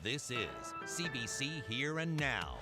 This is CBC Here and Now.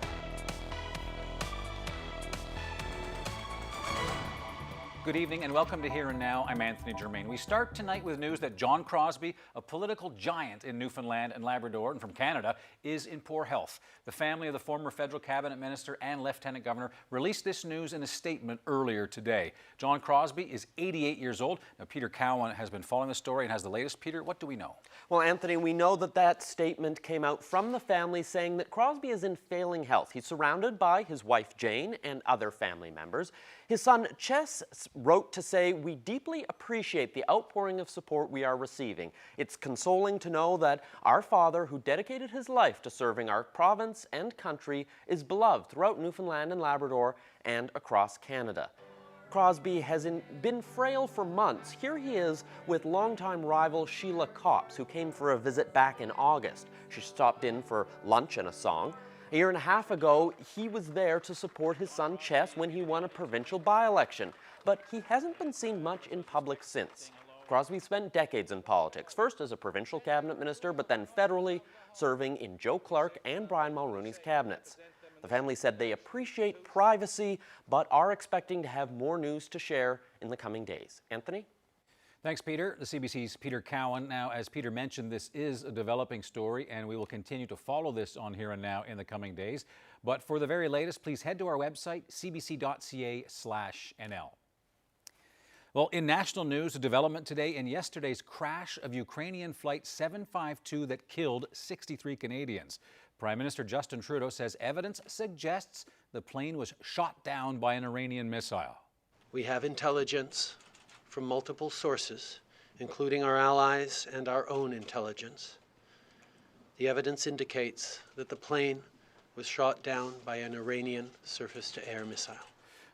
Good evening and welcome to Here and Now. I'm Anthony Germain. We start tonight with news that John Crosbie, a political giant in Newfoundland and Labrador and from Canada, is in poor health. The family of the former federal cabinet minister and lieutenant governor released this news in a statement earlier today. John Crosbie is 88 years old. Now, Peter Cowan has been following the story and has the latest. Peter, what do we know? Well, Anthony, we know that statement came out from the family saying that Crosbie is in failing health. He's surrounded by his wife Jane and other family members. His son Chess wrote to say, "We deeply appreciate the outpouring of support we are receiving. It's consoling to know that our father, who dedicated his life to serving our province and country, is beloved throughout Newfoundland and Labrador and across Canada." Crosbie has been frail for months. Here he is with longtime rival Sheila Copps, who came for a visit back in August. She stopped in for lunch and a song. A year and a half ago, he was there to support his son Chess when he won a provincial by-election, but he hasn't been seen much in public since. Crosbie spent decades in politics, first as a provincial cabinet minister, but then federally, serving in Joe Clark and Brian Mulroney's cabinets. The family said they appreciate privacy, but are expecting to have more news to share in the coming days. Anthony? Thanks, Peter. The CBC's Peter Cowan. Now, as Peter mentioned, this is a developing story, and we will continue to follow this on Here and Now in the coming days. But for the very latest, please head to our website, cbc.ca/NL. Well, in national news, a development today in yesterday's crash of Ukrainian Flight 752 that killed 63 Canadians. Prime Minister Justin Trudeau says evidence suggests the plane was shot down by an Iranian missile. We have intelligence from multiple sources, including our allies and our own intelligence. The evidence indicates that the plane was shot down by an Iranian surface-to-air missile.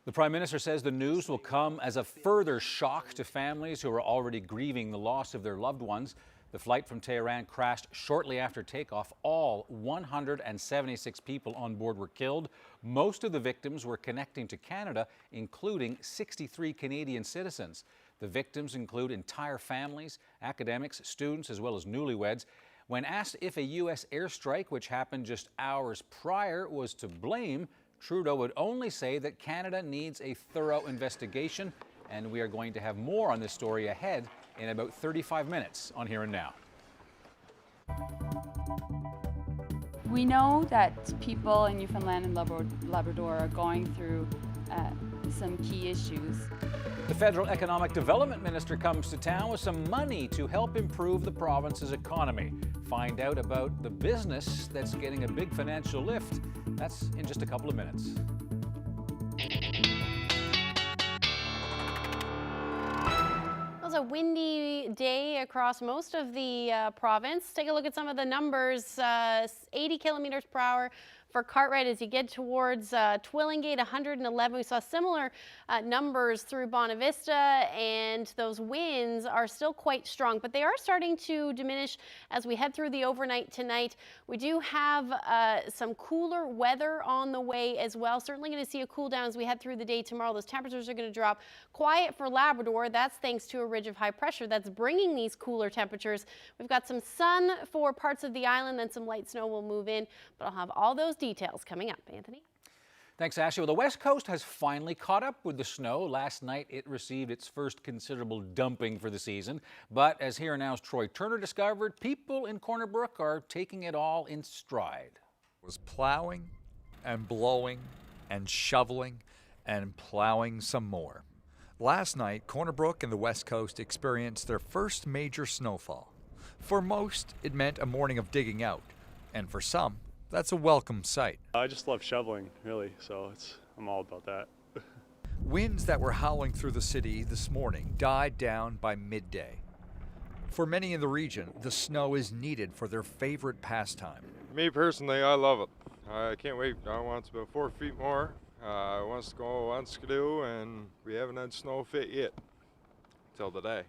The Prime Minister says the news will come as a further shock to families who are already grieving the loss of their loved ones. The flight from Tehran crashed shortly after takeoff. All 176 people on board were killed. Most of the victims were connecting to Canada, including 63 Canadian citizens. The victims include entire families, academics, students, as well as newlyweds. When asked if a U.S. airstrike, which happened just hours prior, was to blame, Trudeau would only say that Canada needs a thorough investigation, and we are going to have more on this story ahead in about 35 minutes on Here and Now. We know that people in Newfoundland and Labrador are going through some key issues. The federal economic development minister comes to town with some money to help improve the province's economy. Find out about the business that's getting a big financial lift. That's in just a couple of minutes. It was a windy day across most of the province. Take a look at some of the numbers. 80 kilometers per hour for Cartwright as you get towards Twillingate, 111. We saw similar numbers through Bonavista, and those winds are still quite strong, but they are starting to diminish as we head through the overnight tonight. We do have some cooler weather on the way as well. Certainly going to see a cool down as we head through the day tomorrow. Those temperatures are going to drop. Quiet for Labrador. That's thanks to a ridge of high pressure that's bringing these cooler temperatures. We've got some sun for parts of the island, then some light snow will move in, but I'll have all those details coming up. Anthony? Thanks, Ashley. Well, the West Coast has finally caught up with the snow. Last night, it received its first considerable dumping for the season. But as Here and Now's Troy Turner discovered, people in Corner Brook are taking it all in stride. It was plowing and blowing and shoveling and plowing some more. Last night, Corner Brook and the West Coast experienced their first major snowfall. For most, it meant a morning of digging out, and for some, that's a welcome sight. I just love shoveling, really, so I'm all about that. Winds that were howling through the city this morning died down by midday. For many in the region, the snow is needed for their favorite pastime. Me personally, I love it. I can't wait. I want about 4 feet more. I want to go on skidoo, and we haven't had snow fit yet till today.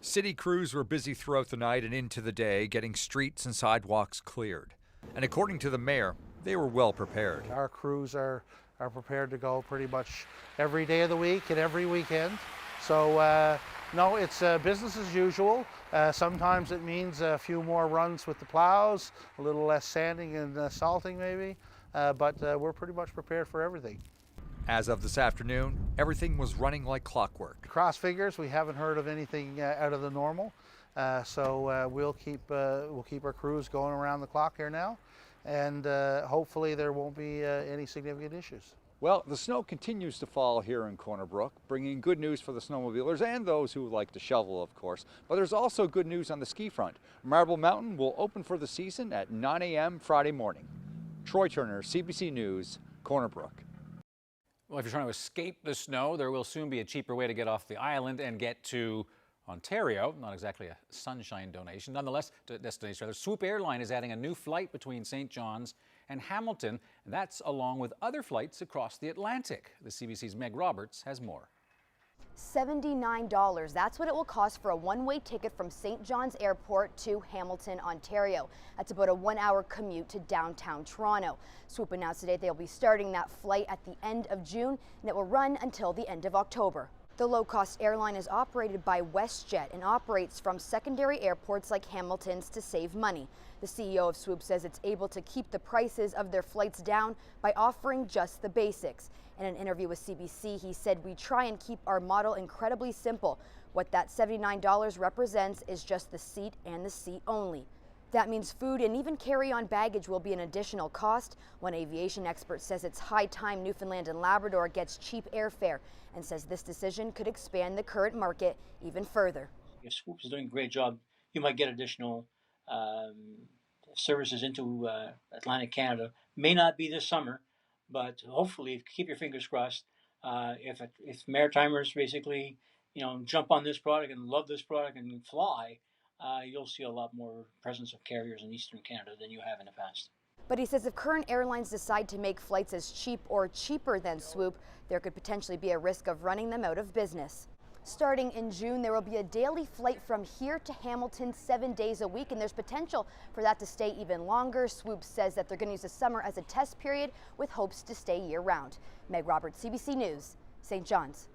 City crews were busy throughout the night and into the day getting streets and sidewalks cleared. And according to the mayor, they were well prepared. Our crews are prepared to go pretty much every day of the week and every weekend. So No, it's business as usual. Sometimes it means a few more runs with the plows, a little less sanding and salting maybe, but we're pretty much prepared for everything. As of this afternoon, everything was running like clockwork. Cross fingers, we haven't heard of anything out of the normal, so we'll keep our crews going around the clock here now, and hopefully there won't be any significant issues. Well, the snow continues to fall here in Corner Brook, bringing good news for the snowmobilers and those who like to shovel, of course. But there's also good news on the ski front. Marble Mountain will open for the season at 9 a.m. Friday morning. Troy Turner, CBC News, Corner Brook. Well, if you're trying to escape the snow, there will soon be a cheaper way to get off the island and get to Ontario. Not exactly a sunshine donation. Nonetheless, destination. Swoop Airline is adding a new flight between St. John's and Hamilton, and that's along with other flights across the Atlantic. The CBC's Meg Roberts has more. $79. That's what it will cost for a one-way ticket from St. John's Airport to Hamilton, Ontario. That's about a 1-hour commute to downtown Toronto. Swoop announced today they'll be starting that flight at the end of June, and it will run until the end of October. The low-cost airline is operated by WestJet and operates from secondary airports like Hamilton's to save money. The CEO of Swoop says it's able to keep the prices of their flights down by offering just the basics. In an interview with CBC, he said, "We try and keep our model incredibly simple. What that $79 represents is just the seat and the seat only." That means food and even carry-on baggage will be an additional cost. One aviation expert says it's high time Newfoundland and Labrador gets cheap airfare and says this decision could expand the current market even further. If Swoop is doing a great job, you might get additional services into Atlantic Canada. May not be this summer, but hopefully, keep your fingers crossed. If Maritimers basically, jump on this product and love this product and fly, you'll see a lot more presence of carriers in Eastern Canada than you have in the past. But he says if current airlines decide to make flights as cheap or cheaper than Swoop, there could potentially be a risk of running them out of business. Starting in June, there will be a daily flight from here to Hamilton 7 days a week, and there's potential for that to stay even longer. Swoop says that they're going to use the summer as a test period with hopes to stay year-round. Meg Roberts, CBC News, St. John's.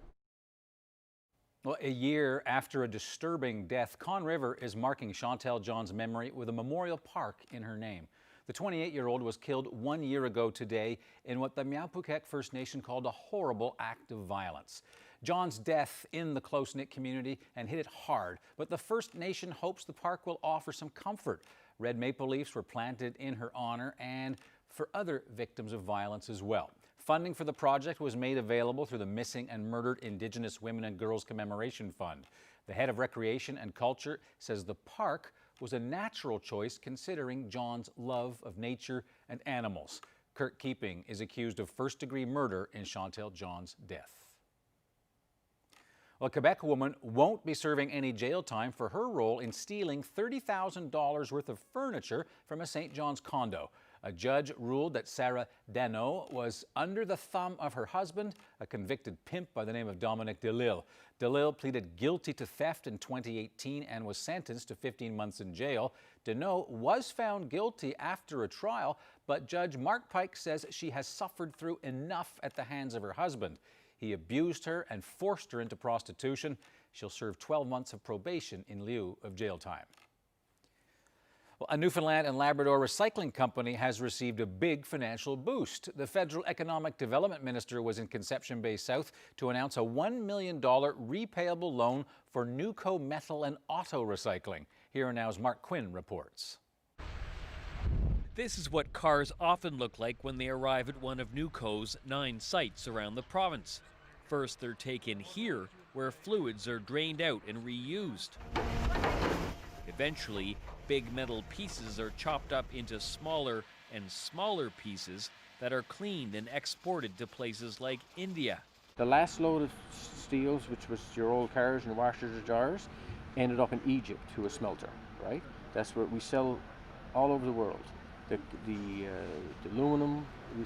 Well, a year after a disturbing death, Conn River is marking Chantel John's memory with a memorial park in her name. The 28-year-old was killed 1 year ago today in what the Mi'kmaq First Nation called a horrible act of violence. John's death in the close-knit community and hit it hard, but the First Nation hopes the park will offer some comfort. Red maple leaves were planted in her honor and for other victims of violence as well. Funding for the project was made available through the Missing and Murdered Indigenous Women and Girls Commemoration Fund. The head of Recreation and Culture says the park was a natural choice considering John's love of nature and animals. Kurt Keeping is accused of first-degree murder in Chantel John's death. Well, a Quebec woman won't be serving any jail time for her role in stealing $30,000 worth of furniture from a St. John's condo. A judge ruled that Sarah Dano was under the thumb of her husband, a convicted pimp by the name of Dominic Delisle. Delisle pleaded guilty to theft in 2018 and was sentenced to 15 months in jail. Dano was found guilty after a trial, but Judge Mark Pike says she has suffered through enough at the hands of her husband. He abused her and forced her into prostitution. She'll serve 12 months of probation in lieu of jail time. Well, a Newfoundland and Labrador recycling company has received a big financial boost. The federal economic development minister was in Conception Bay South to announce a $1 million repayable loan for Newco metal and auto recycling. Here Now's Mark Quinn reports. This is what cars often look like when they arrive at one of Newco's 9 sites around the province. First, they're taken here, where fluids are drained out and reused. Eventually, big metal pieces are chopped up into smaller and smaller pieces that are cleaned and exported to places like India. The last load of steels, which was your old cars and washers or jars, ended up in Egypt to a smelter, right? That's what we sell all over the world. The aluminum, we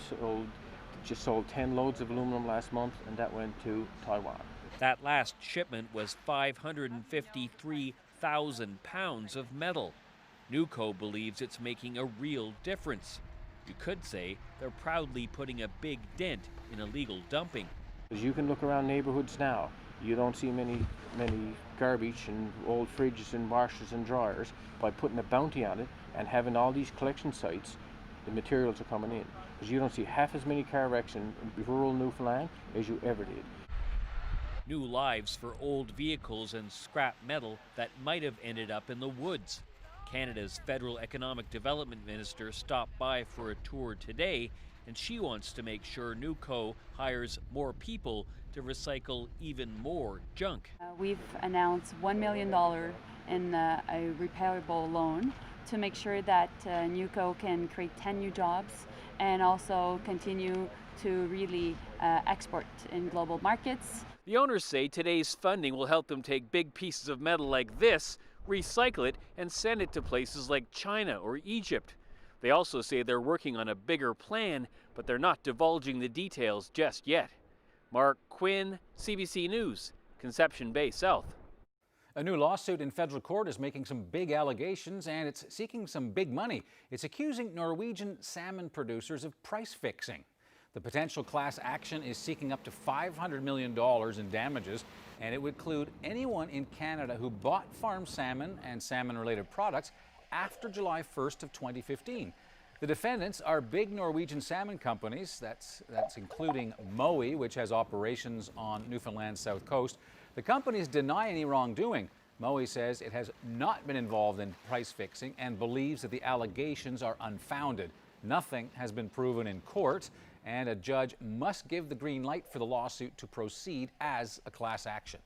just sold 10 loads of aluminum last month, and that went to Taiwan. That last shipment was 553,000 pounds of metal. Newco believes it's making a real difference. You could say they're proudly putting a big dent in illegal dumping. As you can look around neighborhoods now, You don't see many garbage and old fridges and washers and dryers. By putting a bounty on it and having all these collection sites, the materials are coming in. Because you don't see half as many car wrecks in rural Newfoundland as you ever did. New lives for old vehicles and scrap metal that might have ended up in the woods. Canada's Federal Economic Development Minister stopped by for a tour today, and she wants to make sure Newco hires more people to recycle even more junk. We've announced $1 million in a repairable loan to make sure that Newco can create 10 new jobs and also continue to really export in global markets. The owners say today's funding will help them take big pieces of metal like this, recycle it, and send it to places like China or Egypt. They also say they're working on a bigger plan, but they're not divulging the details just yet. Mark Quinn, CBC News, Conception Bay South. A new lawsuit in federal court is making some big allegations, and it's seeking some big money. It's accusing Norwegian salmon producers of price fixing. The potential class action is seeking up to $500 million in damages, and it would include anyone in Canada who bought farm salmon and salmon-related products after July 1st of 2015. The defendants are big Norwegian salmon companies, that's including Mowi, which has operations on Newfoundland's south coast. The companies deny any wrongdoing. Mowi says it has not been involved in price fixing and believes that the allegations are unfounded. Nothing has been proven in court, and a judge must give the green light for the lawsuit to proceed as a class action.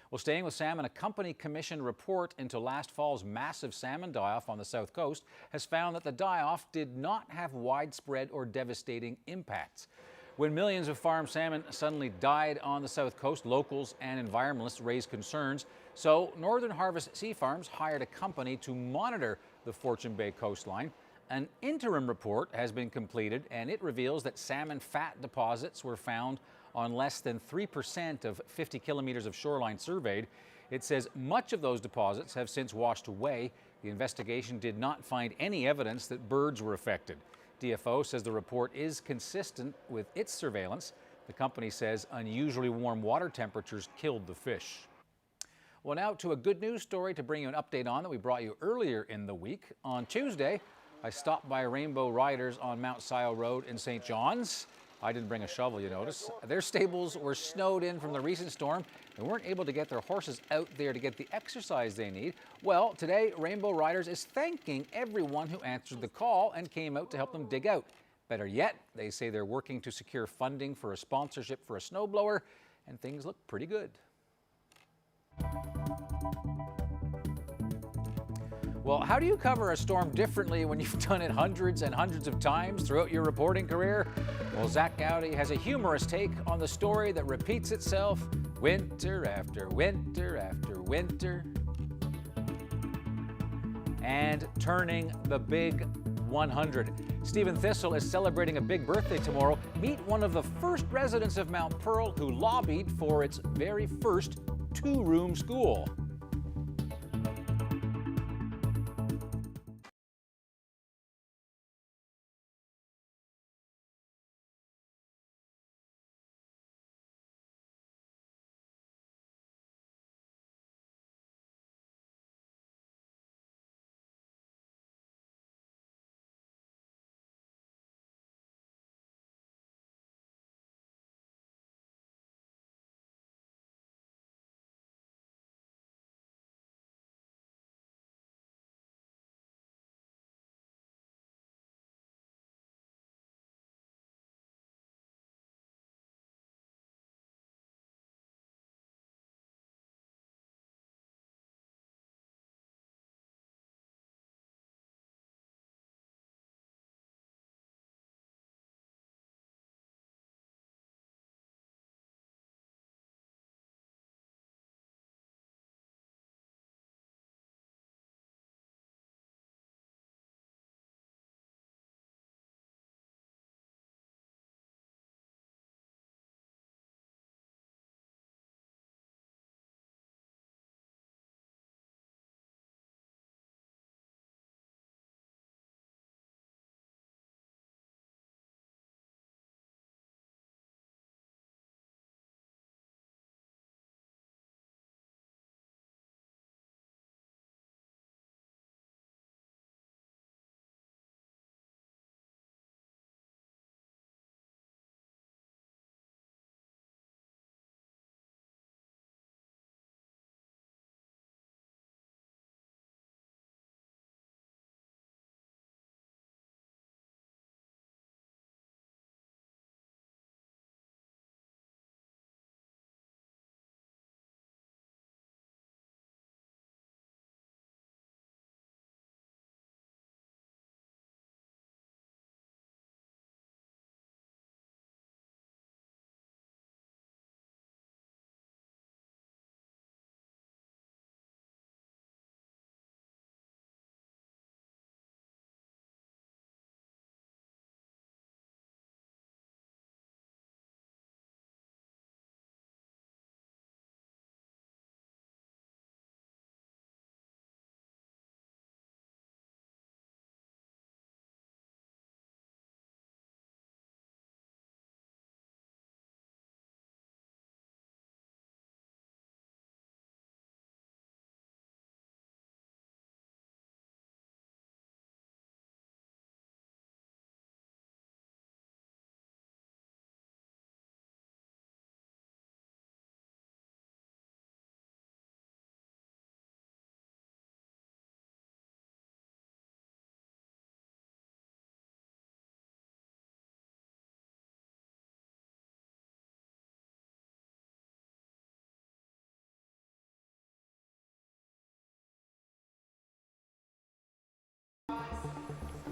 Well, staying with salmon, a company commissioned report into last fall's massive salmon die-off on the south coast has found that the die-off did not have widespread or devastating impacts. When millions of farm salmon suddenly died on the south coast, locals and environmentalists raised concerns. So Northern Harvest Sea Farms hired a company to monitor the Fortune Bay coastline. An interim report has been completed, and it reveals that salmon fat deposits were found on less than 3% of 50 kilometers of shoreline surveyed. It says much of those deposits have since washed away. The investigation did not find any evidence that birds were affected. DFO says the report is consistent with its surveillance. The company says unusually warm water temperatures killed the fish. Well, now to a good news story to bring you an update on that we brought you earlier in the week. On Tuesday, I stopped by Rainbow Riders on Mount Sile Road in St. John's. I didn't bring a shovel, you notice. Their stables were snowed in from the recent storm and weren't able to get their horses out there to get the exercise they need. Well, today, Rainbow Riders is thanking everyone who answered the call and came out to help them dig out. Better yet, they say they're working to secure funding for a sponsorship for a snowblower, and things look pretty good. Well, how do you cover a storm differently when you've done it hundreds and hundreds of times throughout your reporting career? Well, Zach Gowdy has a humorous take on the story that repeats itself winter after winter after winter. And turning the big 100. Stephen Thistle is celebrating a big birthday tomorrow. Meet one of the first residents of Mount Pearl who lobbied for its very first two-room school.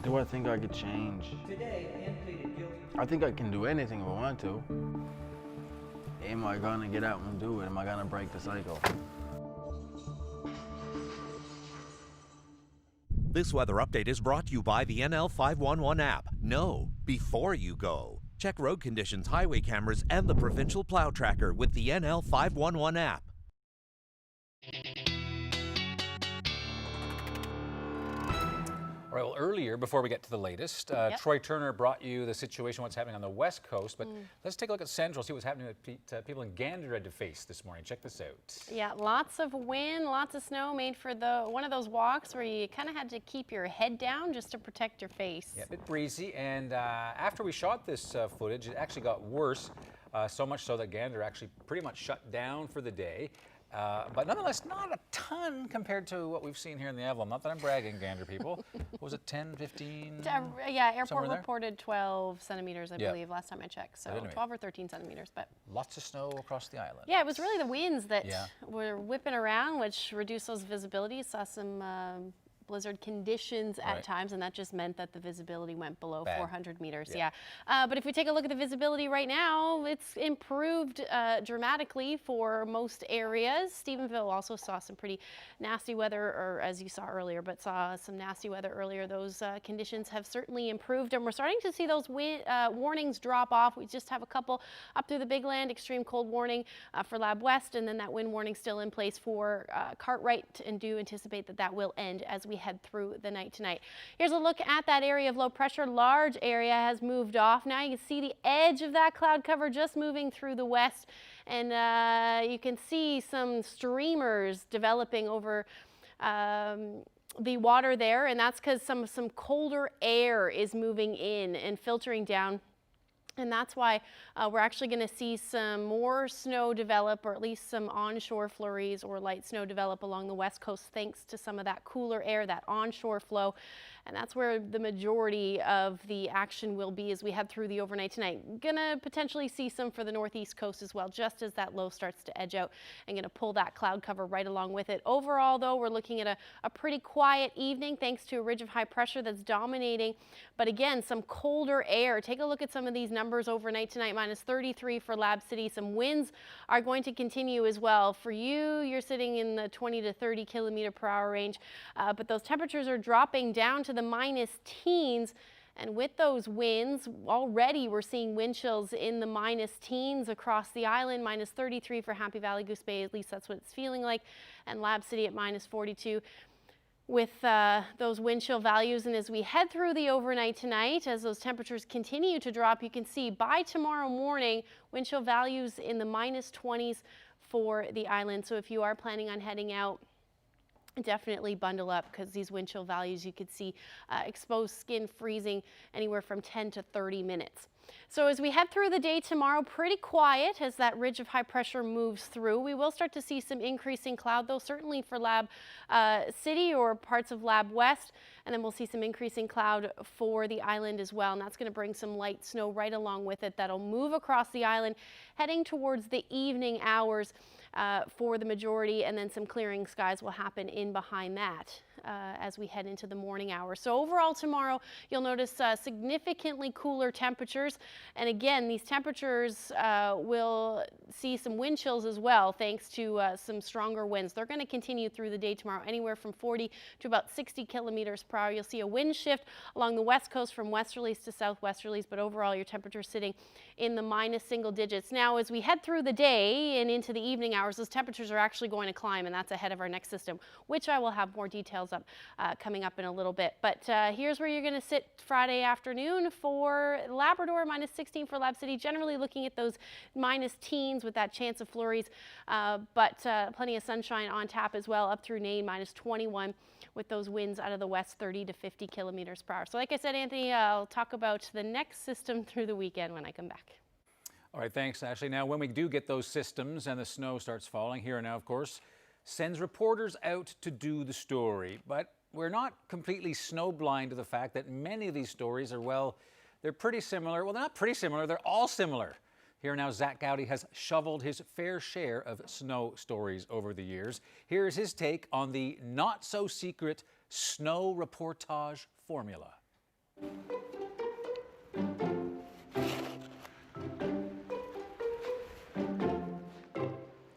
Do I think I could change? I think I can do anything if I want to. Am I gonna get out and do it? Am I gonna break the cycle? This weather update is brought to you by the NL 511 app. Know before you go. Check road conditions, highway cameras, and the Provincial Plow Tracker with the NL 511 app. All right, well, earlier, before we get to the latest, Troy Turner brought you the situation, what's happening on the West Coast, but let's take a look at Central, see what's happening with people in Gander had to face this morning. Check this out. Yeah, lots of wind, lots of snow made for one of those walks where you kind of had to keep your head down just to protect your face. Yeah, a bit breezy, and after we shot this footage, it actually got worse, so much so that Gander actually pretty much shut down for the day. But nonetheless, not a ton compared to what we've seen here in the Evelyn. Not that I'm bragging, Gander people. What was it, 10, 15? Yeah, airport reported 12 centimeters, I believe, last time I checked. So anyway, 12 or 13 centimeters. But lots of snow across the island. Yeah, it was really the winds that were whipping around, which reduced those visibility. Saw some blizzard conditions at times, and that just meant that the visibility went below 400 meters. But if we take a look at the visibility right now, it's improved dramatically for most areas. Stephenville also saw some pretty nasty weather, or as you saw earlier, but saw some nasty weather earlier. Those conditions have certainly improved, and we're starting to see those warnings drop off. We just have a couple up through the Big Land, extreme cold warning for Lab West, and then that wind warning still in place for Cartwright, and do anticipate that that will end as we head through the night tonight. Here's a look at that area of low pressure. Large area has moved off. Now you can see the edge of that cloud cover just moving through the west, and you can see some streamers developing over the water there, and that's because some colder air is moving in and filtering down. And that's why we're actually going to see some more snow develop, or at least some onshore flurries or light snow develop along the west coast, thanks to some of that cooler air, that onshore flow. And that's where the majority of the action will be as we head through the overnight tonight. Gonna potentially see some for the northeast coast as well, just as that low starts to edge out, and gonna pull that cloud cover right along with it. Overall, though, we're looking at a pretty quiet evening thanks to a ridge of high pressure that's dominating. But again, some colder air. Take a look at some of these numbers overnight tonight. Minus 33 for Lab City. Some winds are going to continue as well. For you, you're sitting in the 20 to 30 kilometer per hour range, but those temperatures are dropping down to the minus teens, and with those winds already we're seeing wind chills in the minus teens across the island. Minus 33 for Happy Valley, Goose Bay, at least that's what it's feeling like, and Lab City at minus 42 with those wind chill values. And as we head through the overnight tonight, as those temperatures continue to drop, you can see by tomorrow morning wind chill values in the minus 20s for the island. So if you are planning on heading out, definitely bundle up, because these wind chill values, you could see exposed skin freezing anywhere from 10 to 30 minutes. So as we head through the day tomorrow, pretty quiet as that ridge of high pressure moves through. We will start to see some increasing cloud, though, certainly for Lab City or parts of Lab West. And then we'll see some increasing cloud for the island as well. And that's going to bring some light snow right along with it. That'll move across the island, heading towards the evening hours for the majority. And then some clearing skies will happen in behind that as we head into the morning hours. So overall tomorrow, you'll notice significantly cooler temperatures. And again, these temperatures will see some wind chills as well, thanks to some stronger winds. They're going to continue through the day tomorrow, anywhere from 40 to about 60 kilometers per hour. You'll see a wind shift along the west coast from westerlies to southwesterlies, but overall your temperature sitting in the minus single digits. Now, as we head through the day and into the evening hours, those temperatures are actually going to climb, and that's ahead of our next system, which I will have more details up coming up in a little bit. But here's where you're going to sit Friday afternoon for Labrador, minus 16 for Lab City, generally looking at those minus teens with that chance of flurries, but plenty of sunshine on tap as well, up through Nain, minus 21 with those winds out of the west, 30 to 50 kilometers per hour. So like I said, Anthony, I'll talk about the next system through the weekend when I come back. All right, thanks, Ashley. Now, when we do get those systems and the snow starts falling, Here and Now, of course, sends reporters out to do the story. But we're not completely snowblind to the fact that many of these stories are, well, they're pretty similar. Well, they're not pretty similar, they're all similar. Here Now, Zach Gowdy has shoveled his fair share of snow stories over the years. Here's his take on the not-so-secret snow reportage formula.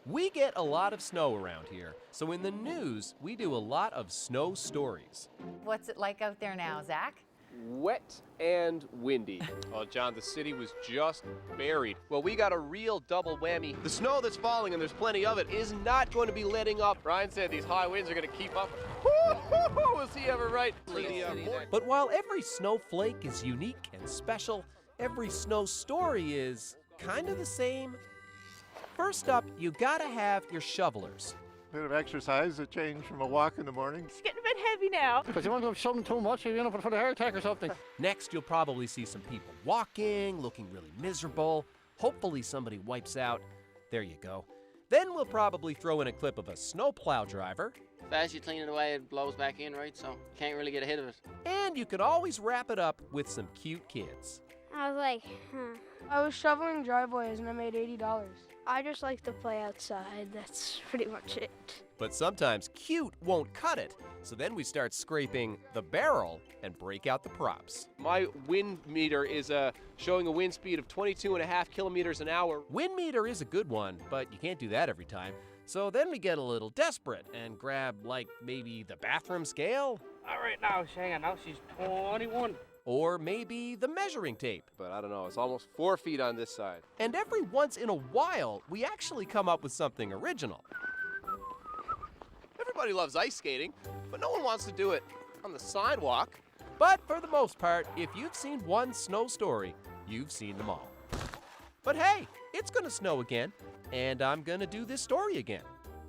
We get a lot of snow around here, so in the news, we do a lot of snow stories. What's it like out there now, Zach? Wet and windy. Oh, John, the city was just buried. Well, we got a real double whammy. The snow that's falling, and there's plenty of it, is not going to be letting up. Ryan said these high winds are going to keep up. Was he ever right? But while every snowflake is unique and special, every snow story is kind of the same. First up, you gotta have your shovelers. Bit of exercise, a change from a walk in the morning. It's getting a bit heavy now. Because you want to have something too much, you know, for the heart attack or something. Next, you'll probably see some people walking, looking really miserable. Hopefully somebody wipes out. There you go. Then we'll probably throw in a clip of a snowplow driver. As you clean it away, it blows back in, right? So you can't really get ahead of it. And you can always wrap it up with some cute kids. I was like, I was shoveling driveways and I made $80. I just like to play outside. That's pretty much it. But sometimes cute won't cut it. So then we start scraping the barrel and break out the props. My wind meter is showing a wind speed of 22.5 kilometers an hour. Wind meter is a good one, but you can't do that every time. So then we get a little desperate and grab, like, maybe the bathroom scale? All right, now, hang on, now she's 21. Or maybe the measuring tape. But I don't know, it's almost 4 feet on this side. And every once in a while, we actually come up with something original. Everybody loves ice skating, but no one wants to do it on the sidewalk. But for the most part, if you've seen one snow story, you've seen them all. But hey, it's gonna snow again, and I'm gonna do this story again,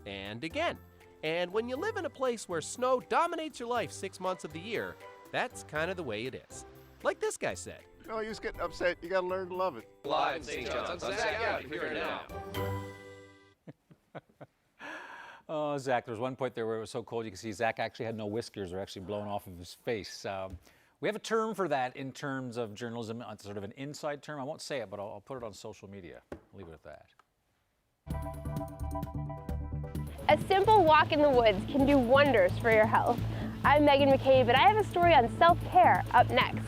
and again. And when you live in a place where snow dominates your life 6 months of the year, that's kind of the way it is. Like this guy said. No use getting upset. You got to learn to love it. Live in St. John's. I'm Zach out here now. Oh, Zach, there was one point there where it was so cold you could see Zach actually had no whiskers. They're actually blown off of his face. We have a term for that in terms of journalism, sort of an inside term. I won't say it, but I'll put it on social media. I'll leave it at that. A simple walk in the woods can do wonders for your health. I'm Megan McCabe, and I have a story on self-care up next.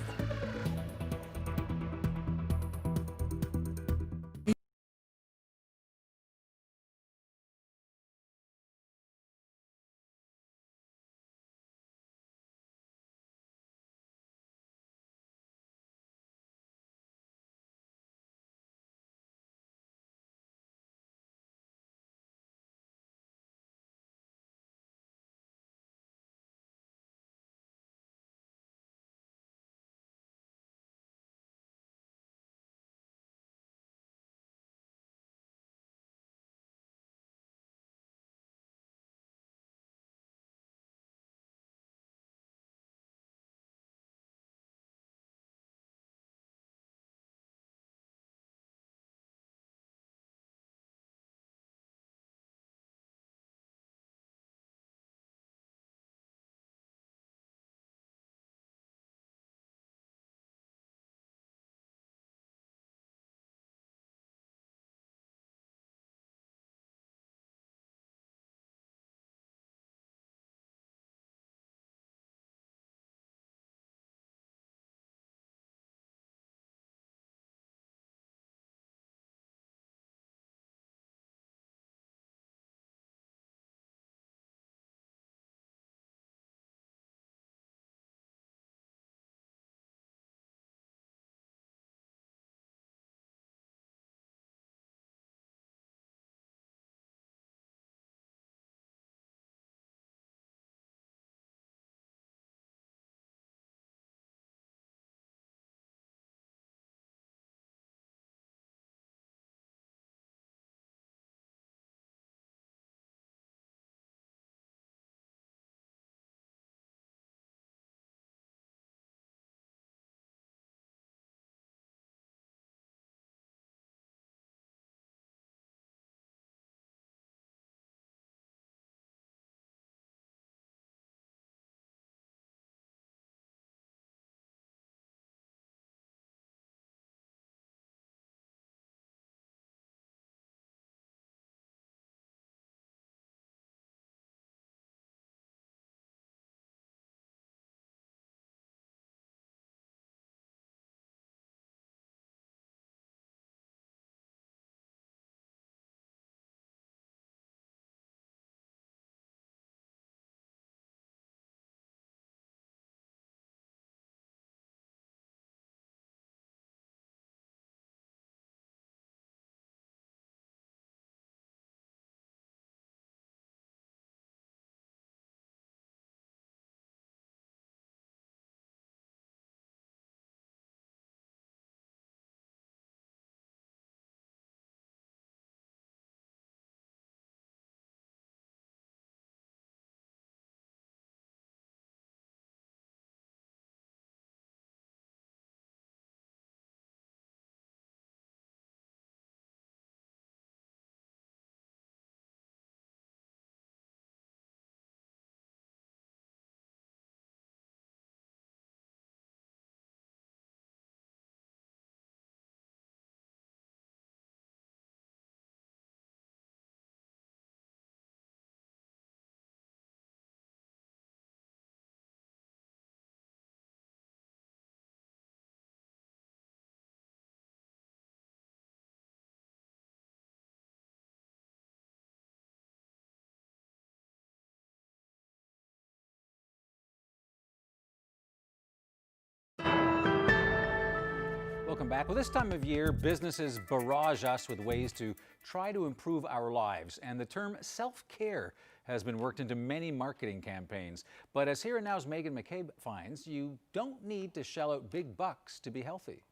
Welcome back. Well, this time of year, businesses barrage us with ways to try to improve our lives, and the term self-care has been worked into many marketing campaigns. But as Here and Now's Megan McCabe finds, you don't need to shell out big bucks to be healthy.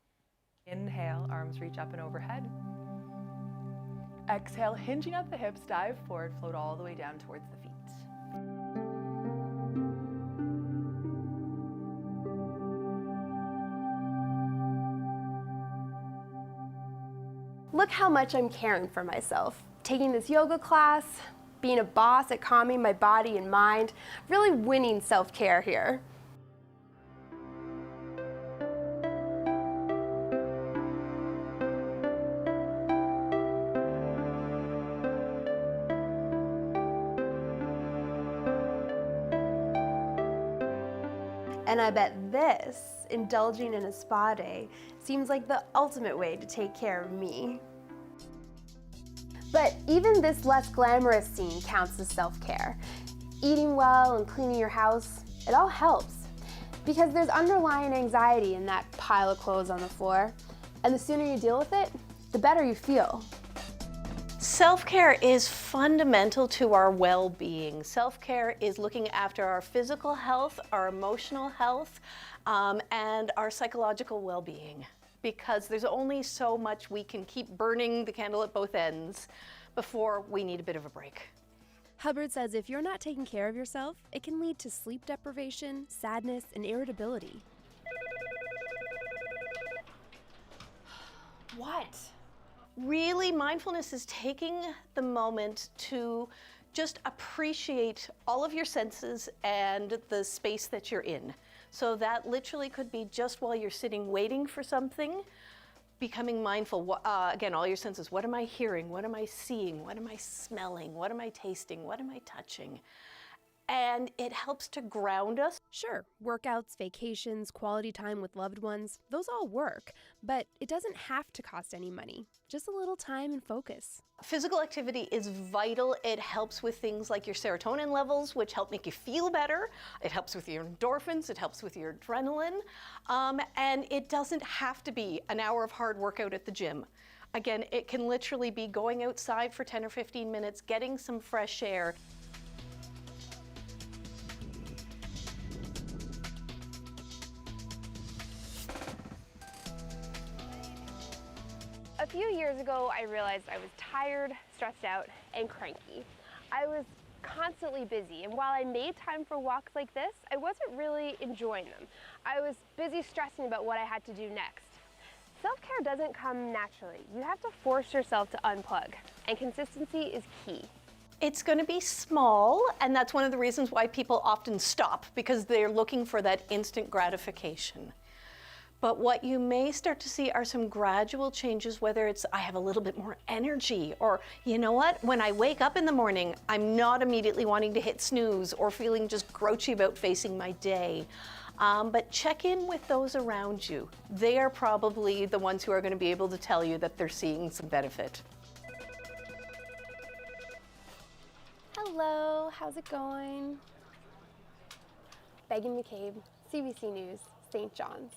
Inhale, arms reach up and overhead. Exhale, hinging at the hips, dive forward, float all the way down towards the feet. Look how much I'm caring for myself. Taking this yoga class, being a boss at calming my body and mind, really winning self-care here. And I bet this, indulging in a spa day, seems like the ultimate way to take care of me. But even this less glamorous scene counts as self-care. Eating well and cleaning your house, it all helps. Because there's underlying anxiety in that pile of clothes on the floor. And the sooner you deal with it, the better you feel. Self-care is fundamental to our well-being. Self-care is looking after our physical health, our emotional health, and our psychological well-being. Because there's only so much we can keep burning the candle at both ends before we need a bit of a break. Hubbard says if you're not taking care of yourself, it can lead to sleep deprivation, sadness, and irritability. What? Really, mindfulness is taking the moment to just appreciate all of your senses and the space that you're in. So that literally could be just while you're sitting waiting for something, becoming mindful. Again, all your senses. What am I hearing? What am I seeing? What am I smelling? What am I tasting? What am I touching? And it helps to ground us. Sure, workouts, vacations, quality time with loved ones, those all work, but it doesn't have to cost any money. Just a little time and focus. Physical activity is vital. It helps with things like your serotonin levels, which help make you feel better. It helps with your endorphins. It helps with your adrenaline. And it doesn't have to be an hour of hard workout at the gym. Again, it can literally be going outside for 10 or 15 minutes, getting some fresh air. A few years ago, I realized I was tired, stressed out, and cranky. I was constantly busy, and while I made time for walks like this, I wasn't really enjoying them. I was busy stressing about what I had to do next. Self-care doesn't come naturally. You have to force yourself to unplug, and consistency is key. It's going to be small, and that's one of the reasons why people often stop, because they're looking for that instant gratification. But what you may start to see are some gradual changes, whether it's I have a little bit more energy, or you know what, when I wake up in the morning, I'm not immediately wanting to hit snooze or feeling just grouchy about facing my day. But check in with those around you. They are probably the ones who are going to be able to tell you that they're seeing some benefit. Hello, how's it going? Megan McCabe, CBC News, St. John's.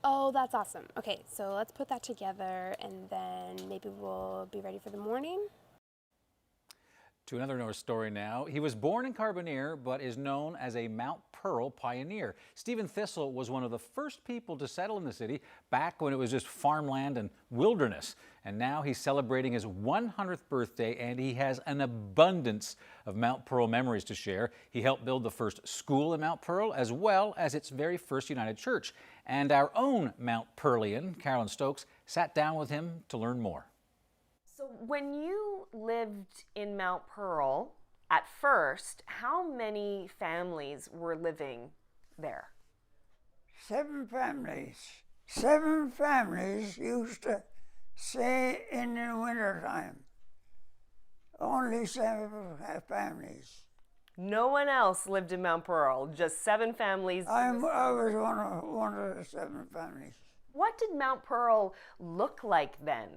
Oh, that's awesome. Okay, so let's put that together and then maybe we'll be ready for the morning. To another North story now. He was born in Carbonear, but is known as a Mount Pearl pioneer. Stephen Thistle was one of the first people to settle in the city back when it was just farmland and wilderness. And now he's celebrating his 100th birthday, and he has an abundance of Mount Pearl memories to share. He helped build the first school in Mount Pearl, as well as its very first United Church. And our own Mount Pearlian, Carolyn Stokes, sat down with him to learn more. So when you lived in Mount Pearl at first, how many families were living there? 7 families. 7 families used to stay in the wintertime. Only 7 families. No one else lived in Mount Pearl, just 7 families. I was one of the 7 families. What did Mount Pearl look like then?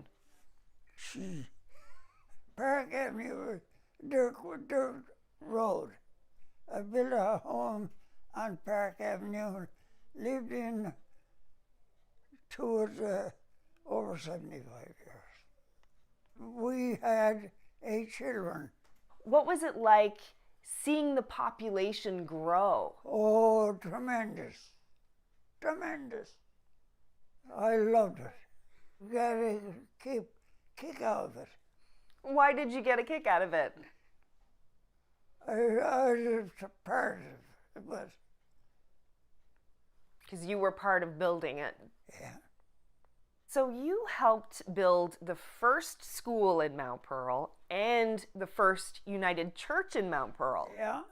Park Avenue was dirt road. I built a home on Park Avenue, lived in to it over 75 years. We had 8 children. What was it like seeing the population grow? Oh, tremendous. Tremendous. I loved it. You got a kick out of it. Why did you get a kick out of it? I was part of it, but because you were part of building it. yeah. So you helped build the first school in Mount Pearl and the first United Church in Mount Pearl. Yeah.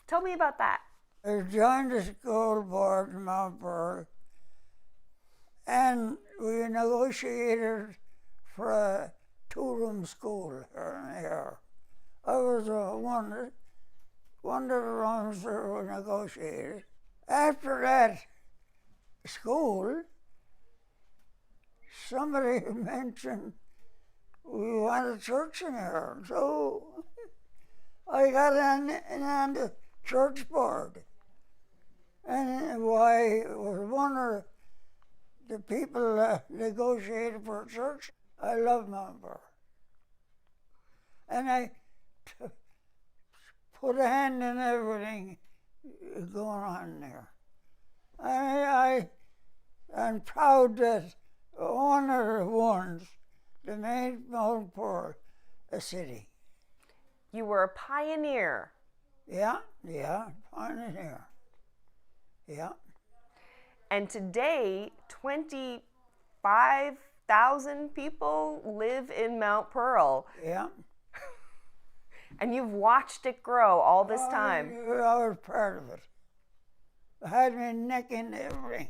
Tell me about that. I joined the school board in Mount Pearl, and we negotiated for a 2-room school here. I was one of the rooms that were negotiated. After that school, somebody mentioned we want a church in here, so I got on the church board. And why was one of the people negotiated for a church. I love Mount Pearl. And I put a hand in everything going on there. I'm proud that one of the ones that made Mount Pearl a city. You were a pioneer. Yeah, pioneer. Yeah. And today, 25,000 people live in Mount Pearl. Yeah. And you've watched it grow all this time. I was part of it. I had my neck in everything.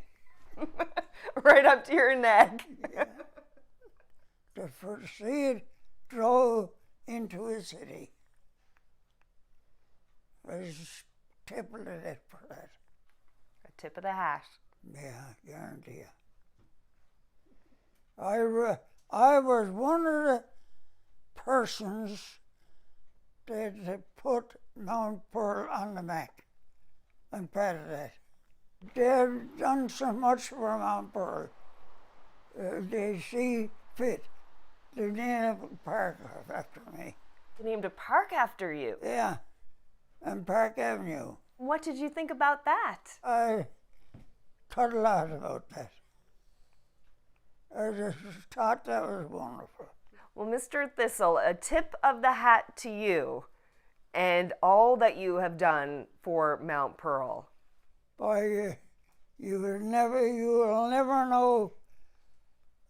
Right up to your neck. Yeah. To see it grow into a city. I was tip of it for that. A tip of the hat. Yeah, guarantee you. I was one of the persons that put Mount Pearl on the map. I'm proud of that. They've done so much for Mount Pearl. They see fit to name a park after me. They named a park after you? Yeah, on Park Avenue. What did you think about that? I thought a lot about that. I just thought that was wonderful. Well, Mr. Thistle, a tip of the hat to you and all that you have done for Mount Pearl. Boy, you will never know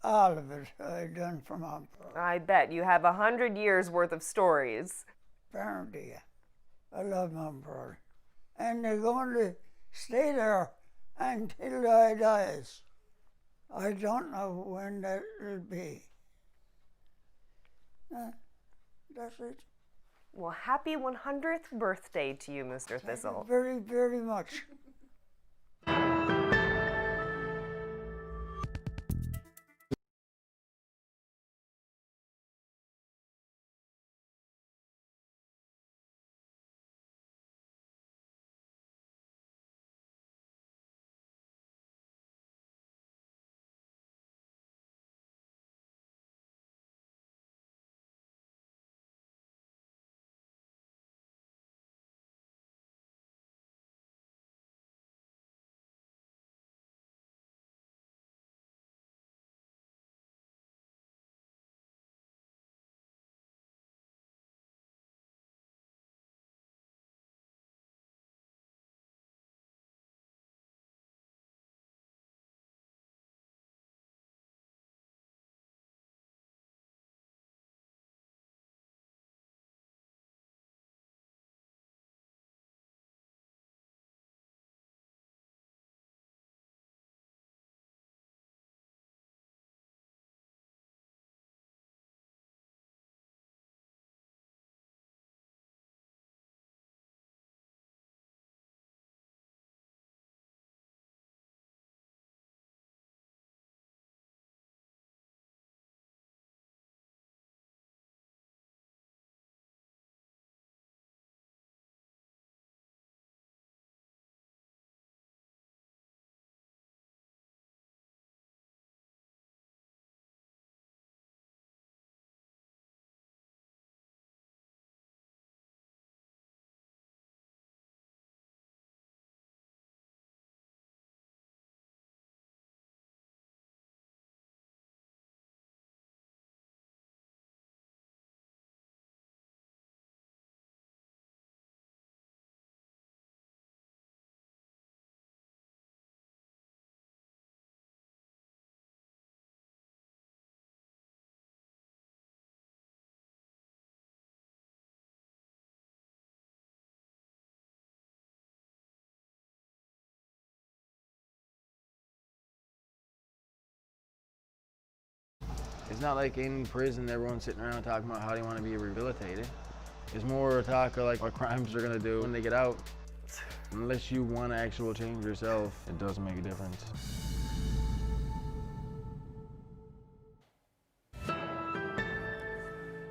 all of it I've done for Mount Pearl. I bet you have 100 years worth of stories. Guarantee you. I love Mount Pearl. And they're going to stay there until I dies. I don't know when that will be. That's it. Well, happy 100th birthday to you, Mr. Thistle. Thank you very, very much. It's not like in prison everyone's sitting around talking about how they want to be rehabilitated. It's more a talk of like what crimes they're gonna do when they get out. Unless you want to actually change yourself, it doesn't make a difference.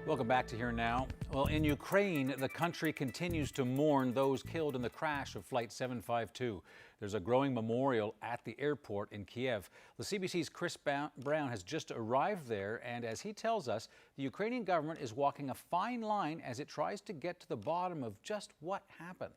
Welcome back to Here Now. Well, in Ukraine, the country continues to mourn those killed in the crash of Flight 752. There's a growing memorial at the airport in Kiev. The CBC's Chris Brown has just arrived there, and as he tells us, the Ukrainian government is walking a fine line as it tries to get to the bottom of just what happened.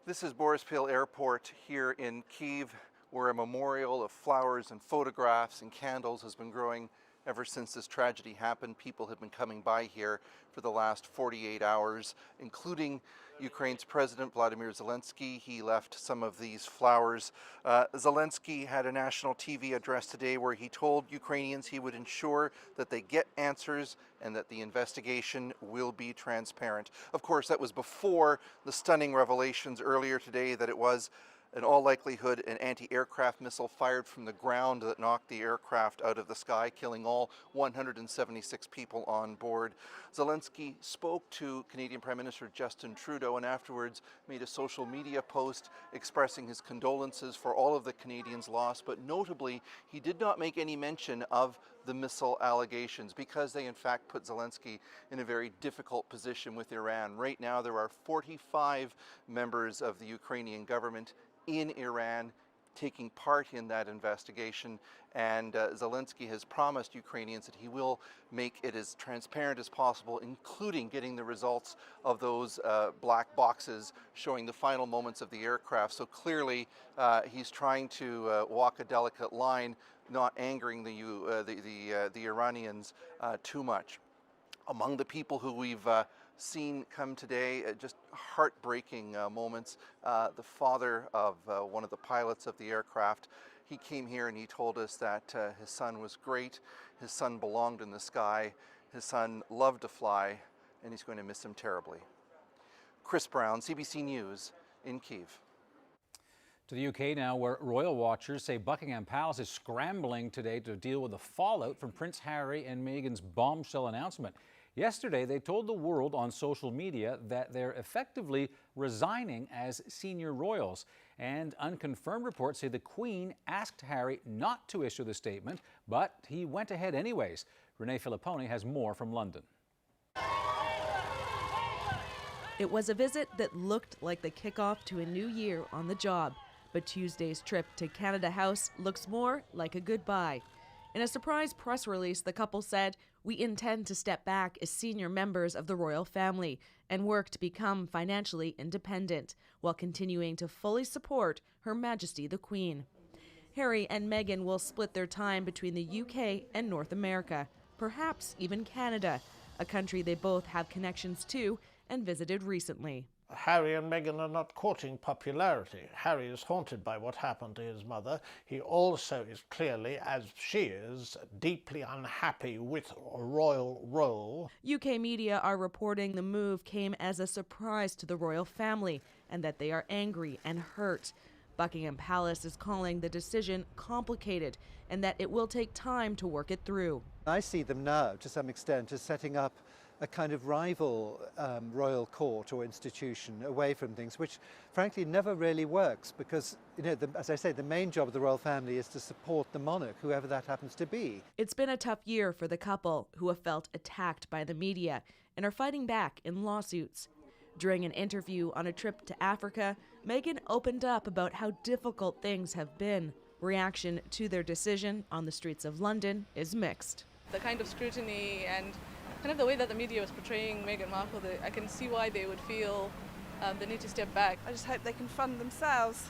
This is Borispil Airport here in Kyiv, where a memorial of flowers and photographs and candles has been growing ever since this tragedy happened. People have been coming by here for the last 48 hours, including Ukraine's President Vladimir Zelensky. He left some of these flowers. Zelensky had a national TV address today where he told Ukrainians he would ensure that they get answers and that the investigation will be transparent. Of course, that was before the stunning revelations earlier today that it was in all likelihood an anti-aircraft missile fired from the ground that knocked the aircraft out of the sky, killing all 176 people on board. Zelensky spoke to Canadian Prime Minister Justin Trudeau and afterwards made a social media post expressing his condolences for all of the Canadians lost, but notably he did not make any mention of the missile allegations because they in fact put Zelensky in a very difficult position with Iran. Right now there are 45 members of the Ukrainian government in Iran taking part in that investigation, and Zelensky has promised Ukrainians that he will make it as transparent as possible, including getting the results of those black boxes showing the final moments of the aircraft. So clearly he's trying to walk a delicate line, not angering the Iranians too much. Among the people who we've seen come today, just heartbreaking moments. The father of one of the pilots of the aircraft, he came here and he told us that his son was great, his son belonged in the sky, his son loved to fly, and he's going to miss him terribly. Chris Brown, CBC News in Kyiv. To the UK now, where royal watchers say Buckingham Palace is scrambling today to deal with the fallout from Prince Harry and Meghan's bombshell announcement. Yesterday, they told the world on social media that they're effectively resigning as senior royals. And unconfirmed reports say the Queen asked Harry not to issue the statement, but he went ahead anyways. Renee Filipponi has more from London. It was a visit that looked like the kickoff to a new year on the job, but Tuesday's trip to Canada House looks more like a goodbye. In a surprise press release, the couple said, "We intend to step back as senior members of the royal family and work to become financially independent while continuing to fully support Her Majesty the Queen." Harry and Meghan will split their time between the UK and North America, perhaps even Canada, a country they both have connections to and visited recently. Harry and Meghan are not courting popularity. Harry is haunted by what happened to his mother. He also is clearly, as she is, deeply unhappy with a royal role. UK media are reporting the move came as a surprise to the royal family and that they are angry and hurt. Buckingham Palace is calling the decision complicated and that it will take time to work it through. I see them now, to some extent, as setting up a kind of rival royal court or institution away from things, which frankly never really works because, you know, as I say, the main job of the royal family is to support the monarch, whoever that happens to be. It's been a tough year for the couple, who have felt attacked by the media and are fighting back in lawsuits. During an interview on a trip to Africa, Meghan opened up about how difficult things have been. Reaction to their decision on the streets of London is mixed. The kind of scrutiny and kind of the way that the media was portraying Meghan Markle, I can see why they would feel the need to step back. I just hope they can fund themselves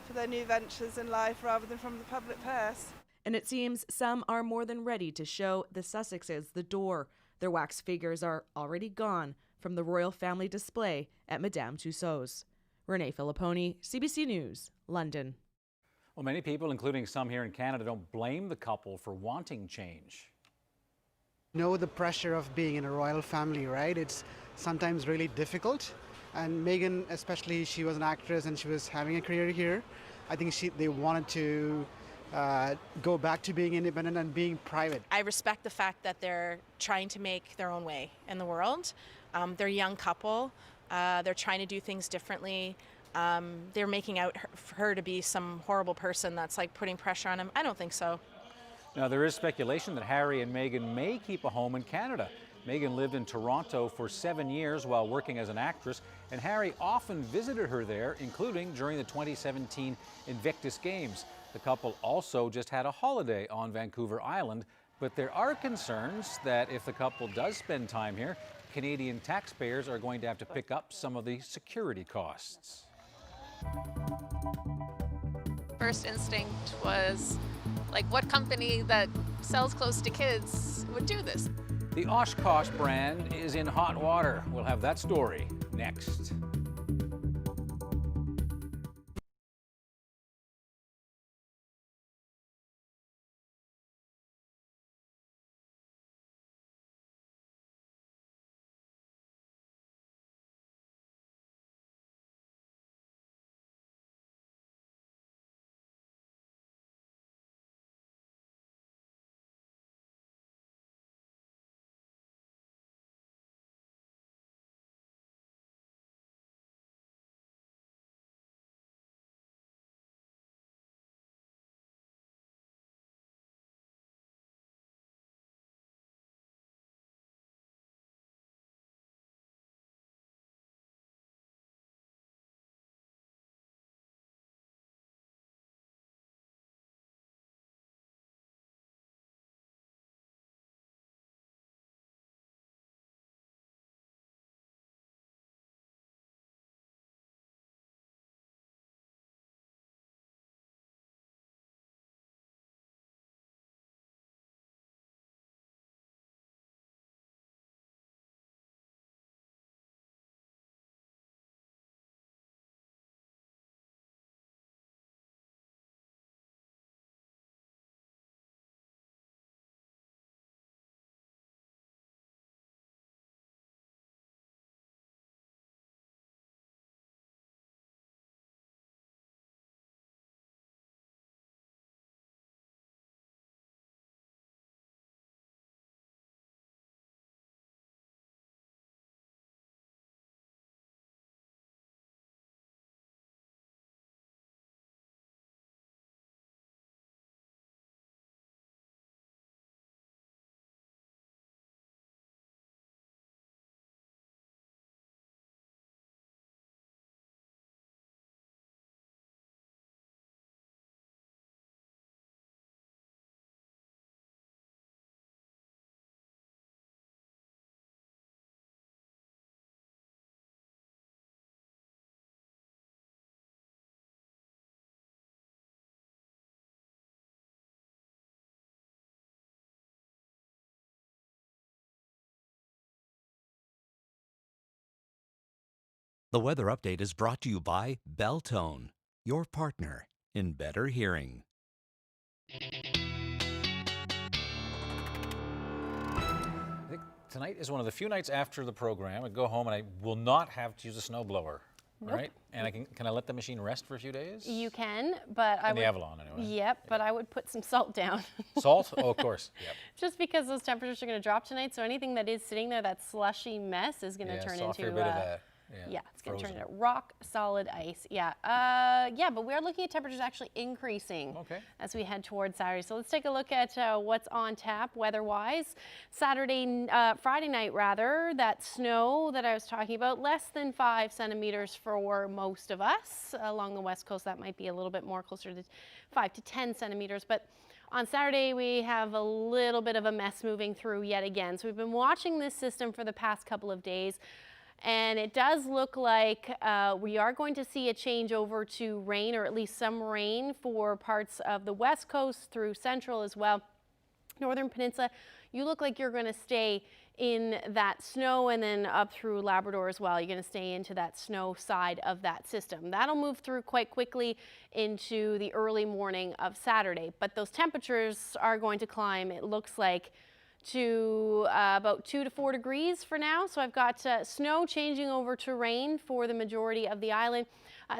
for their new ventures in life rather than from the public purse. And it seems some are more than ready to show the Sussexes the door. Their wax figures are already gone from the royal family display at Madame Tussauds. Renee Filipponi, CBC News, London. Well, many people, including some here in Canada, don't blame the couple for wanting change. Know the pressure of being in a royal family, right? It's sometimes really difficult. And Meghan, especially, she was an actress and she was having a career here. I think they wanted to go back to being independent and being private. I respect the fact that they're trying to make their own way in the world. They're a young couple. They're trying to do things differently. They're making out her to be some horrible person that's like putting pressure on him. I don't think so. Now, there is speculation that Harry and Meghan may keep a home in Canada. Meghan lived in Toronto for 7 years while working as an actress, and Harry often visited her there, including during the 2017 Invictus Games. The couple also just had a holiday on Vancouver Island, but there are concerns that if the couple does spend time here, Canadian taxpayers are going to have to pick up some of the security costs. First instinct was, like, what company that sells clothes to kids would do this? The Oshkosh brand is in hot water. We'll have that story next. The weather update is brought to you by Belltone, your partner in better hearing. I think tonight is one of the few nights after the program I go home and I will not have to use a snowblower. Nope. Right? And can I let the machine rest for a few days? You can, but I In would. the Avalon, anyway. Yep, but I would put some salt down. Salt? Oh, of course. Yep. Just because those temperatures are going to drop tonight, so anything that is sitting there, that slushy mess, is going to turn saw a into. fair bit of that. Yeah, it's going to turn frozen. into rock solid ice. Yeah, but we are looking at temperatures actually increasing as we head towards Saturday. So let's take a look at what's on tap weather-wise. Friday night rather, that snow that I was talking about, less than 5 centimeters for most of us. Along the west coast, that might be a little bit more, closer to 5 to 10 centimeters. But on Saturday, we have a little bit of a mess moving through yet again. So we've been watching this system for the past couple of days. And it does look like we are going to see a change over to rain, or at least some rain for parts of the west coast through central as well. Northern Peninsula, you look like you're going to stay in that snow, and then up through Labrador as well. You're going to stay into that snow side of that system. That'll move through quite quickly into the early morning of Saturday. But those temperatures are going to climb, it looks like, to about 2 to 4 degrees for now. So I've got snow changing over to rain for the majority of the island.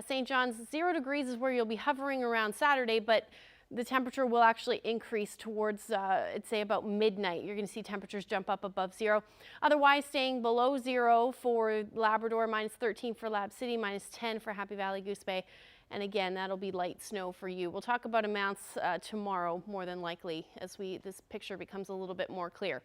St. John's, 0 degrees is where you'll be hovering around Saturday, but The temperature will actually increase towards, I'd say, about midnight. You're going to see temperatures jump up above zero. Otherwise, staying below zero for Labrador, -13 for Lab City, -10 for Happy Valley, Goose Bay. And again, that'll be light snow for you. We'll talk about amounts tomorrow, more than likely, as this picture becomes a little bit more clear.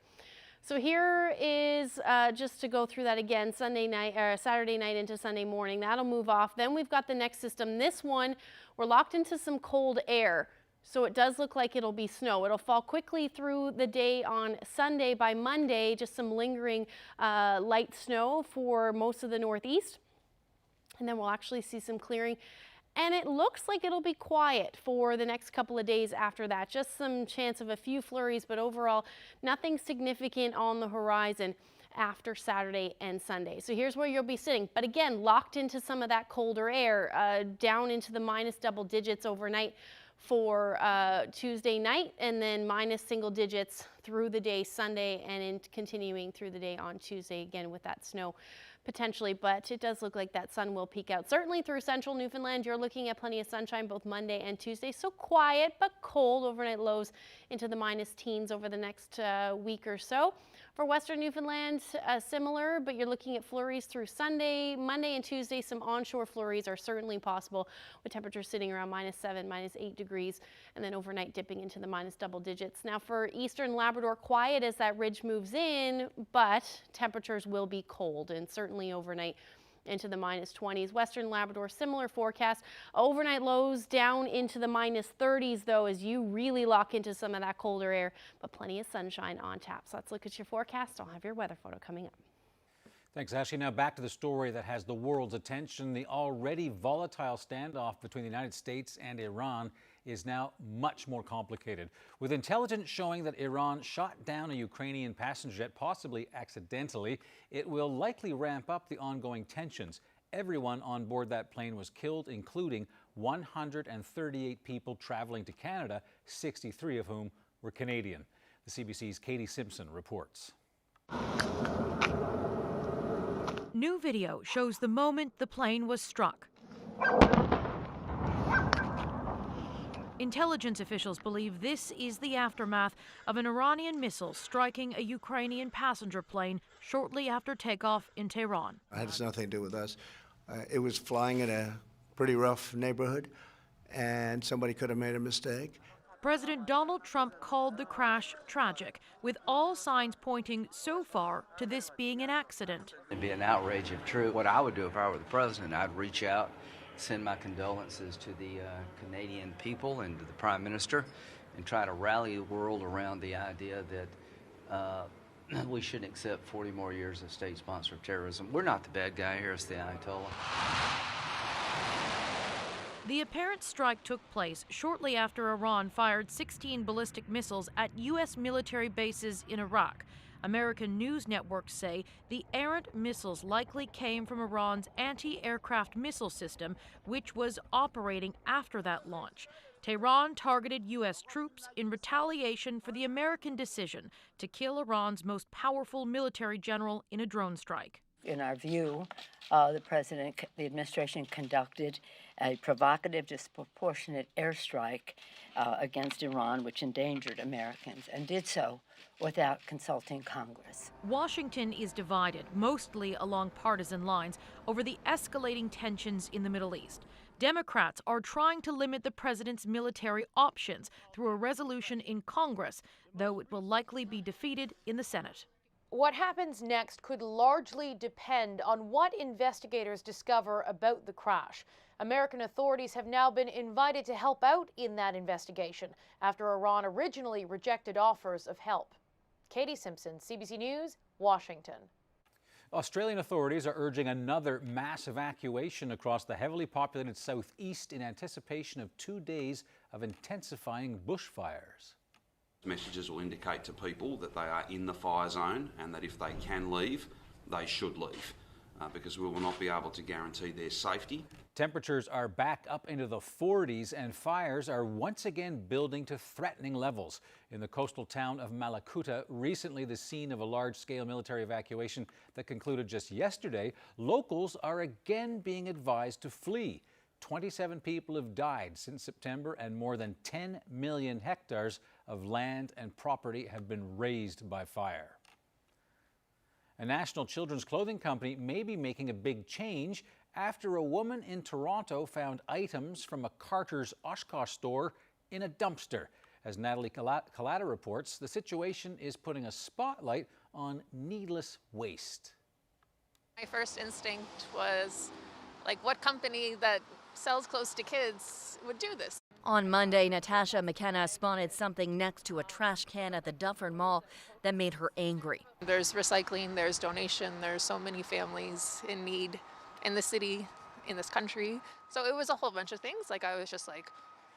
So here is, just to go through that again, Saturday night into Sunday morning. That'll move off. Then we've got the next system. This one, we're locked into some cold air. So it does look like it'll be snow. It'll fall quickly through the day on Sunday. By Monday, just some lingering light snow for most of the northeast. And then we'll actually see some clearing. And it looks like it'll be quiet for the next couple of days after that. Just some chance of a few flurries, but overall, nothing significant on the horizon after Saturday and Sunday. So here's where you'll be sitting. But again, locked into some of that colder air, down into the minus double digits overnight for Tuesday night, and then minus single digits through the day Sunday, and continuing through the day on Tuesday again with that snow potentially. But it does look like that sun will peek out. Certainly through central Newfoundland, you're looking at plenty of sunshine both Monday and Tuesday. So quiet but cold, overnight lows into the minus teens over the next week or so. For western Newfoundland, similar, but you're looking at flurries through Sunday, Monday and Tuesday. Some onshore flurries are certainly possible, with temperatures sitting around -7, -8 degrees, and then overnight dipping into the minus double digits. Now for eastern Labrador, quiet as that ridge moves in, but temperatures will be cold, and certainly overnight into the -20s. Western Labrador, similar forecast. Overnight lows down into the -30s, though, as you really lock into some of that colder air, but plenty of sunshine on tap. So let's look at your forecast. I'll have your weather photo coming up. Thanks, Ashley. Now back to the story that has the world's attention. The already volatile standoff between the United States and Iran is now much more complicated, with intelligence showing that Iran shot down a Ukrainian passenger jet, possibly accidentally. It will likely ramp up the ongoing tensions. Everyone on board that plane was killed, including 138 people traveling to Canada, 63 of whom were Canadian. The CBC's Katie Simpson reports. New video shows the moment the plane was struck. Intelligence officials believe this is the aftermath of an Iranian missile striking a Ukrainian passenger plane shortly after takeoff in Tehran. It has nothing to do with us. It was flying in a pretty rough neighborhood, and somebody could have made a mistake. President Donald Trump called the crash tragic, with all signs pointing so far to this being an accident. It'd be an outrage if true. What I would do if I were the president, I'd reach out, send my condolences to the Canadian people and to the Prime Minister, and try to rally the world around the idea that we shouldn't accept 40 more years of state-sponsored terrorism. We're not the bad guy here, it's the Ayatollah. The apparent strike took place shortly after Iran fired 16 ballistic missiles at U.S. military bases in Iraq. American news networks say the errant missiles likely came from Iran's anti-aircraft missile system, which was operating after that launch. Tehran targeted U.S. troops in retaliation for the American decision to kill Iran's most powerful military general in a drone strike. In our view, the administration conducted a provocative, disproportionate airstrike against Iran, which endangered Americans, and did so without consulting Congress. Washington is divided, mostly along partisan lines, over the escalating tensions in the Middle East. Democrats are trying to limit the president's military options through a resolution in Congress, though it will likely be defeated in the Senate. What happens next could largely depend on what investigators discover about the crash. American authorities have now been invited to help out in that investigation after Iran originally rejected offers of help. Katie Simpson, CBC News, Washington. Australian authorities are urging another mass evacuation across the heavily populated southeast in anticipation of 2 days of intensifying bushfires. Messages will indicate to people that they are in the fire zone and that if they can leave, they should leave, because we will not be able to guarantee their safety. Temperatures are back up into the 40s and fires are once again building to threatening levels. In the coastal town of Malakuta, recently the scene of a large-scale military evacuation that concluded just yesterday, locals are again being advised to flee. 27 people have died since September, and more than 10 million hectares of land and property have been razed by fire. A national children's clothing company may be making a big change after a woman in Toronto found items from a Carter's Oshkosh store in a dumpster. As Natalie Collada reports, the situation is putting a spotlight on needless waste. My first instinct was, like, what company that sells clothes to kids would do this? On Monday, Natasha McKenna spotted something next to a trash can at the Dufferin Mall that made her angry. There's recycling, there's donation, there's so many families in need in the city, in this country. So it was a whole bunch of things. Like, I was just like,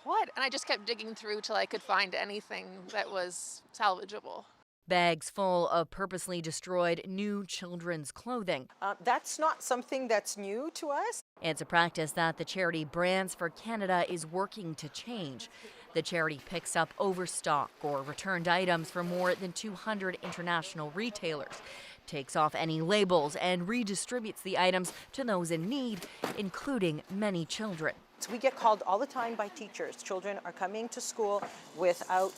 what? And I just kept digging through till I could find anything that was salvageable. Bags full of purposely destroyed new children's clothing. That's not something that's new to us. It's a practice that the charity Brands for Canada is working to change. The charity picks up overstock or returned items from more than 200 international retailers, takes off any labels, and redistributes the items to those in need, including many children. So we get called all the time by teachers. Children are coming to school without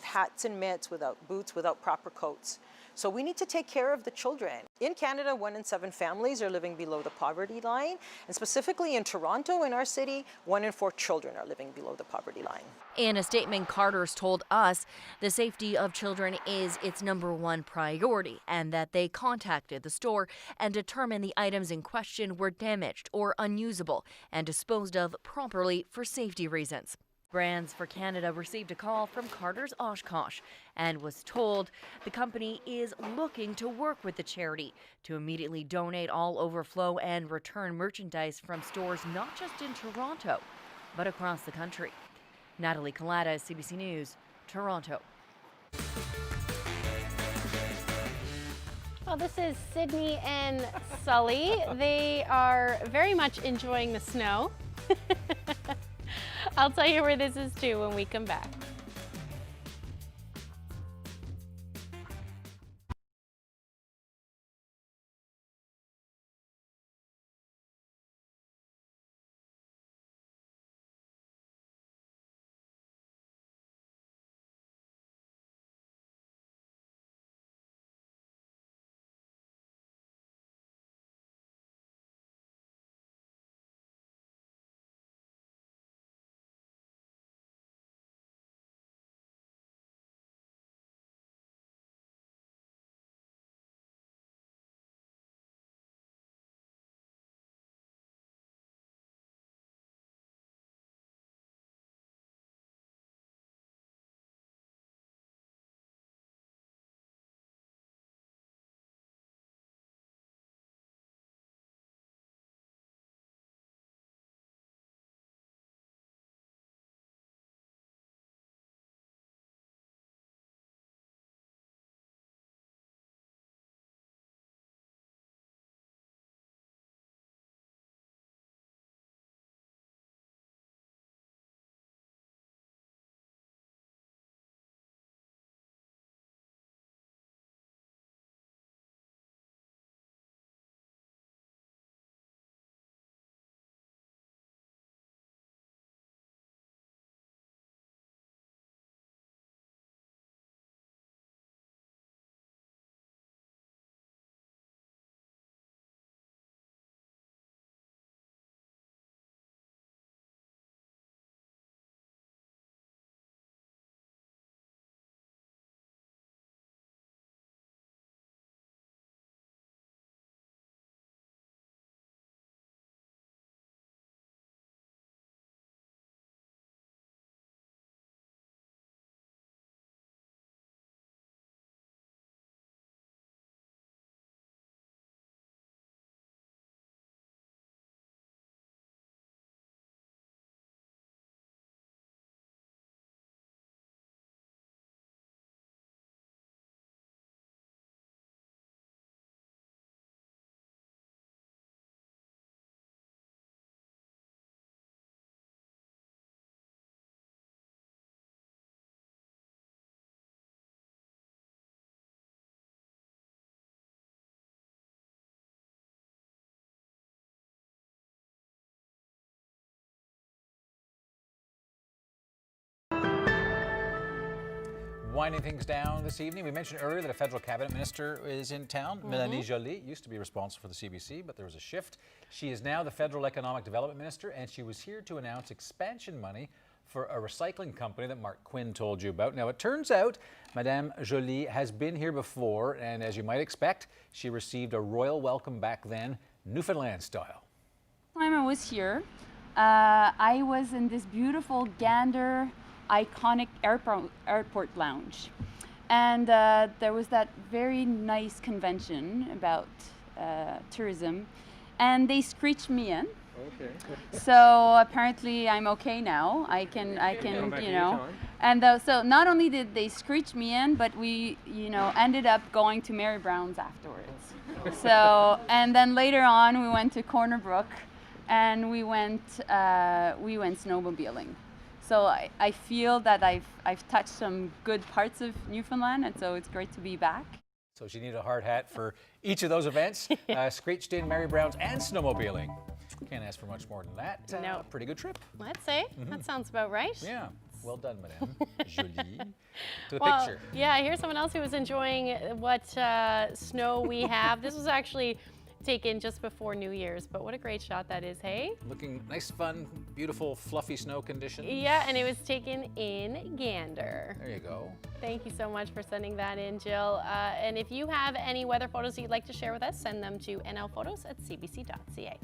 hats and mitts, without boots, without proper coats. So we need to take care of the children. In Canada, 1 in 7 families are living below the poverty line. And specifically in Toronto, in our city, 1 in 4 children are living below the poverty line. In a statement, Carter's told us the safety of children is its #1 priority, and that they contacted the store and determined the items in question were damaged or unusable and disposed of properly for safety reasons. Brands for Canada received a call from Carter's Oshkosh and was told the company is looking to work with the charity to immediately donate all overflow and return merchandise from stores not just in Toronto, but across the country. Natalie Collada, CBC News, Toronto. Well, this is Sydney and Sully. They are very much enjoying the snow. I'll tell you where this is too when we come back. winding things down this evening. We mentioned earlier that a federal cabinet minister is in town. Mélanie Joly used to be responsible for the CBC, but there was a shift. She is now the federal economic development minister, and she was here to announce expansion money for a recycling company that Mark Quinn told you about. Now, it turns out Madame Joly has been here before, and as you might expect, she received a royal welcome back then, Newfoundland style. Time I was here, I was in this beautiful Gander iconic airport lounge, and there was that very nice convention about tourism, and they screeched me in. Okay. So apparently I'm okay now. I can, you know. And so not only did they screech me in, but we, you know, ended up going to Mary Brown's afterwards. So, and then later on we went to Corner Brook, and we went snowmobiling. So I feel that I've touched some good parts of Newfoundland, and so it's great to be back. So she needed a hard hat for each of those events, screeched in Mary Brown's and snowmobiling. Can't ask for much more than that. No. Pretty good trip. Let's say. That sounds about right. Yeah. Well done, Madame Joly. To the Well, picture. yeah, here's someone else who was enjoying what snow we have. This was actually taken just before New Year's, but what a great shot that is, hey? Looking nice, fun, beautiful, fluffy snow conditions. Yeah, and it was taken in Gander. There you go. Thank you so much for sending that in, Jill. And if you have any weather photos that you'd like to share with us, send them to nlphotos@cbc.ca.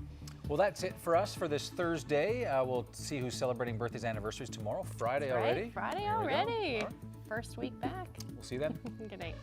Well, that's it for us for this Thursday. We'll see who's celebrating birthdays, anniversaries tomorrow. Friday already. Friday There we go. already. All right. First week back. We'll see you then. Good night.